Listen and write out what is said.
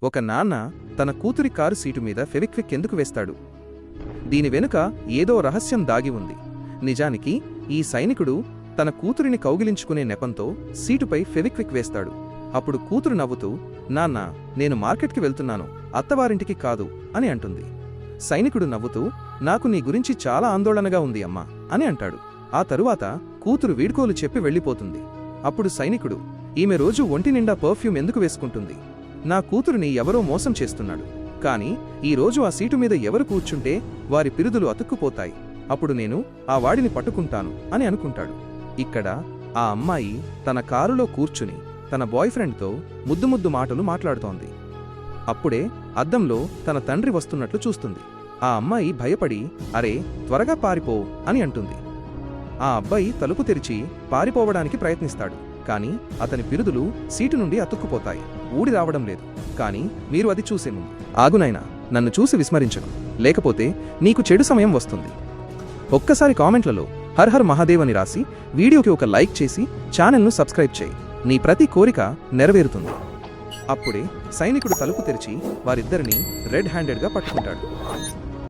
ఒక నాన్న తన కూతురి కారు సీటు మీద ఫెవిక్విక్ ఎందుకు వేస్తాడు? దీని వెనుక ఏదో రహస్యం దాగి ఉంది. నిజానికి ఈ సైనికుడు తన కూతురిని కౌగిలించుకునే నెపంతో సీటుపై ఫెవిక్విక్ వేస్తాడు. అప్పుడు కూతురు నవ్వుతూ, నాన్న, నేను మార్కెట్కి వెళ్తున్నాను, అత్తవారింటికి కాదు అని అంటుంది. సైనికుడు నవ్వుతూ, నాకు నీ గురించి చాలా ఆందోళనగా ఉంది అమ్మా అని అంటాడు. ఆ తరువాత కూతురు వీడ్కోలు చెప్పి వెళ్ళిపోతుంది. అప్పుడు సైనికుడు, ఈమె రోజు ఒంటి నిండా పర్ఫ్యూమ్ ఎందుకు వేసుకుంటుంది? నా కూతురిని ఎవరో మోసం చేస్తున్నాడు. కాని ఈరోజు ఆ సీటు మీద ఎవరు కూర్చుంటే వారి పిరుదులు అతుక్కుపోతాయి. అప్పుడు నేను ఆ వాడిని పట్టుకుంటాను అని అనుకుంటాడు. ఇక్కడ ఆ అమ్మాయి తన కారులో కూర్చుని తన బాయ్ఫ్రెండ్తో ముద్దు మాటలు మాట్లాడుతోంది. అప్పుడే అద్దంలో తన తండ్రి వస్తున్నట్లు చూస్తుంది. ఆ అమ్మాయి భయపడి, అరే త్వరగా పారిపో అని అంటుంది. ఆ అబ్బాయి తలుపు తెరిచి పారిపోవడానికి ప్రయత్నిస్తాడు. కాని అతని పిరుదులు సీటు నుండి అతుక్కుపోతాయి. ఊడి రావడం లేదు. కాని మీరు అది చూసే ముందు, ఆగునైనా, నన్ను చూసి విస్మరించకు, లేకపోతే నీకు చెడు సమయం వస్తుంది. ఒక్కసారి కామెంట్లలో హర్ హర్ మహాదేవ్ అని రాసి వీడియోకి ఒక లైక్ చేసి ఛానల్ను సబ్స్క్రైబ్ చేయి. నీ ప్రతి కోరిక నెరవేరుతుంది. అప్పుడే సైనికుడు తలుపు తెరిచి వారిద్దరినీ రెడ్ హ్యాండెడ్గా పట్టుకుంటాడు.